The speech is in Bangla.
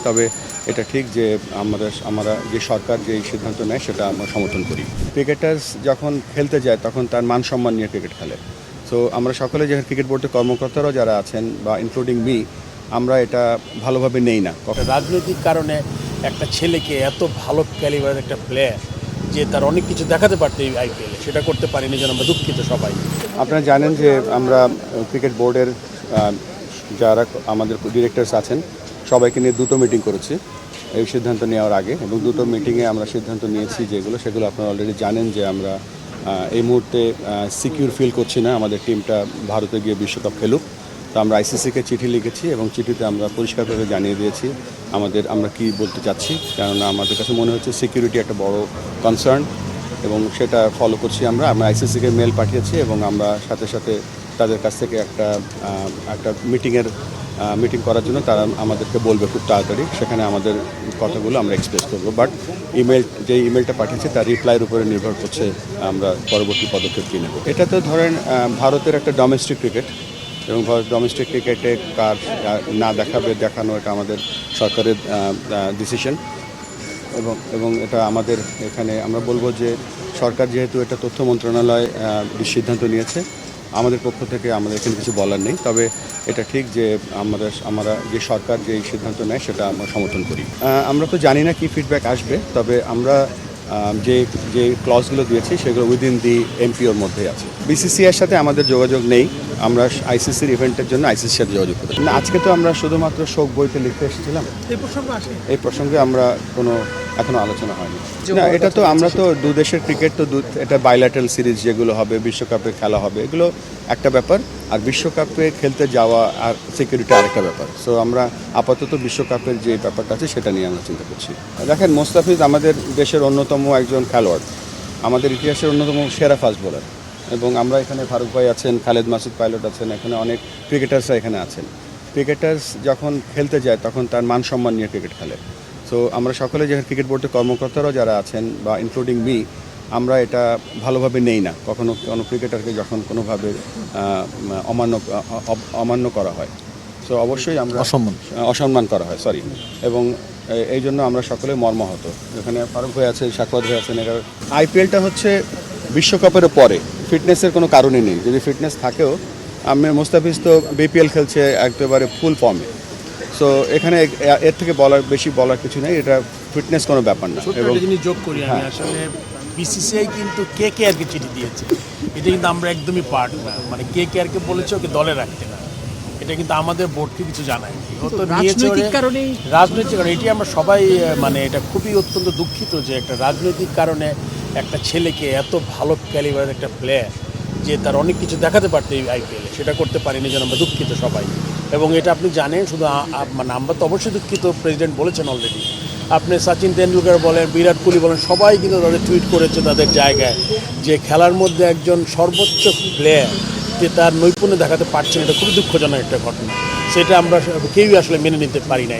তবে এটা ঠিক যে আমরা যে সরকার যে সিদ্ধান্ত নেয় সেটা আমরা সমর্থন করি। ক্রিকেটার্স যখন খেলতে যায় তখন তার মান সম্মান নিয়ে ক্রিকেট খেলে। সো আমরা সকলে যে ক্রিকেট বোর্ডের কর্মকর্তারাও যারা আছেন বা ইনক্লুডিং মি, আমরা এটা ভালোভাবে নেই না। রাজনৈতিক কারণে একটা ছেলেকে এত ভালো ক্যালিবারের একটা প্লেয়ার যে তার অনেক কিছু দেখাতে পারতো এই আইপিএলে, সেটা করতে পারিনি, যেন আমরা দুঃখিত সবাই। আপনারা জানেন যে আমরা ক্রিকেট বোর্ডের যারা আমাদের ডিরেক্টরস আছেন সবাইকে নিয়ে দুটো মিটিং করেছি এই সিদ্ধান্ত নেওয়ার আগে, এবং দুটো মিটিংয়ে আমরা সিদ্ধান্ত নিয়েছি সেগুলো আপনারা অলরেডি জানেন যে আমরা এই মুহূর্তে সিকিউর ফিল করছি না আমাদের টিমটা ভারতে গিয়ে বিশ্বকাপ খেলুক। তো আমরা আইসিসিকে চিঠি লিখেছি এবং চিঠিতে আমরা পরিষ্কারভাবে জানিয়ে দিয়েছি আমরা কি বলতে চাচ্ছি, কেননা আমাদের কাছে মনে হচ্ছে সিকিউরিটি একটা বড় কনসার্ন এবং সেটা ফলো করছি। আমরা আইসিসিকে মেল পাঠিয়েছি এবং আমরা সাথে সাথে তাদের কাছ থেকে একটা মিটিং করার জন্য তারা আমাদেরকে বলবে খুব তাড়াতাড়ি, সেখানে আমাদের কথাগুলো আমরা এক্সপ্রেস করবো। বাট যে ইমেলটা পাঠিয়েছি তার রিপ্লাইয়ের উপরে নির্ভর করছে আমরা পরবর্তী পদক্ষেপ কী নেব। এটা তো ধরেন ভারতের একটা ডোমেস্টিক ক্রিকেট, এবং ডোমেস্টিক ক্রিকেটে কার না দেখানো এটা আমাদের সরকারের ডিসিশন, এবং এটা আমাদের এখানে আমরা বলবো যে সরকার যেহেতু এটা তথ্য মন্ত্রণালয় সিদ্ধান্ত নিয়েছে, আমাদের পক্ষ থেকে আমাদের এখানে কিছু বলার নেই। তবে এটা ঠিক যে আমরা যে সরকার যে সিদ্ধান্ত নেয় সেটা আমরা সমর্থন করি। আমরা তো জানি না কি ফিডব্যাক আসবে, তবে আমরা যে ক্লজগুলো দিয়েছি সেগুলো উইদিন দি এমপিওর মধ্যেই আছে। বিসিসিআইয়ের সাথে আমাদের যোগাযোগ নেই, আমরা আইসিসির ইভেন্টের জন্য আইসিসির সাথে যোগাযোগ করি না। আজকে তো আমরা শুধুমাত্র শোক বইতে লিখতে এসেছিলাম, এই প্রসঙ্গে আমরা এখনো আলোচনা হয়নি। না, এটা তো আমরা তো দু দেশের ক্রিকেট তো এটা বাইল্যাটারাল সিরিজ যেগুলো হবে, বিশ্বকাপে খেলা হবে, এগুলো একটা ব্যাপার, আর বিশ্বকাপে খেলতে যাওয়া আর সিকিউরিটি আরেকটা ব্যাপার। সো আমরা আপাতত বিশ্বকাপের যে ব্যাপারটা আছে সেটা নিয়ে আমরা চিন্তা করছি। দেখেন, মোস্তাফিজ আমাদের দেশের অন্যতম একজন খেলোয়াড়, আমাদের ইতিহাসের অন্যতম সেরা ফাস্ট বোলার, এবং আমরা এখানে ফারুক ভাই আছেন, খালেদ মাসুদ পাইলট আছেন, এখানে অনেক ক্রিকেটার্সরা এখানে আছেন। ক্রিকেটার্স যখন খেলতে যায় তখন তার মান সম্মান নিয়ে ক্রিকেট খেলে। সো আমরা সকলে যে ক্রিকেট বোর্ডের কর্মকর্তারাও যারা আছেন বা ইনক্লুডিং মি, আমরা এটা ভালোভাবে নেই না। কোনো ক্রিকেটারকে যখন কোনোভাবে অমান্য করা হয়, সো অবশ্যই আমরা অসম্মান করা হয়, এবং এই জন্য আমরা সকলে মর্মাহত। এখানে ফারুক ভাই আছেন, সাকওয়াত ভাই আছেন। এরা আইপিএলটা হচ্ছে বিশ্বকাপের পরে, ফিটনেসের কোনো কারণই নেই। যদি ফিটনেস থাকেও, মোস্তাফিজ তো বিপিএল খেলছে একেবারে ফুল ফর্মে। সো এখানে এর থেকে বেশি বলার কিছু নেই, এটা ফিটনেস কোনো ব্যাপার না। এবং জিনিস যোগ করি আমি, আসলে বিসিসিআই কিন্তু কেকেআরকে চিঠি দিয়েছে, এটা কিন্তু আমরা একদমই পার্ট না, মানে কেকেআরকে বলেছে ওকে দলে রাখতে না, এটা কিন্তু আমাদের বোর্ডকে কিছু জানায়নি। রাজনৈতিক কারণে এটি আমরা সবাই মানে এটা খুবই অত্যন্ত দুঃখিত যে একটা রাজনৈতিক কারণে একটা ছেলেকে এত ভালো ক্যালিবারের একটা প্লেয়ার যে তার অনেক কিছু দেখাতে পারতো এই আইপিএলে, সেটা করতে পারিনি, যেন আমরা দুঃখিত সবাই। এবং এটা আপনি জানেন, শুধু মানে আমরা তো অবশ্যই দুঃখিত, প্রেসিডেন্ট বলেছেন অলরেডি। আপনি সচিন তেন্ডুলকর বলেন, বিরাট কোহলি বলেন, সবাই কিন্তু তাদের টুইট করেছে তাদের জায়গায় যে খেলার মধ্যে একজন সর্বোচ্চ প্লেয়ার যে তার নৈপুণ্য দেখাতে পারছেন, এটা খুবই দুঃখজনক একটা ঘটনা। সেটা আমরা কেউই আসলে মেনে নিতে পারি না।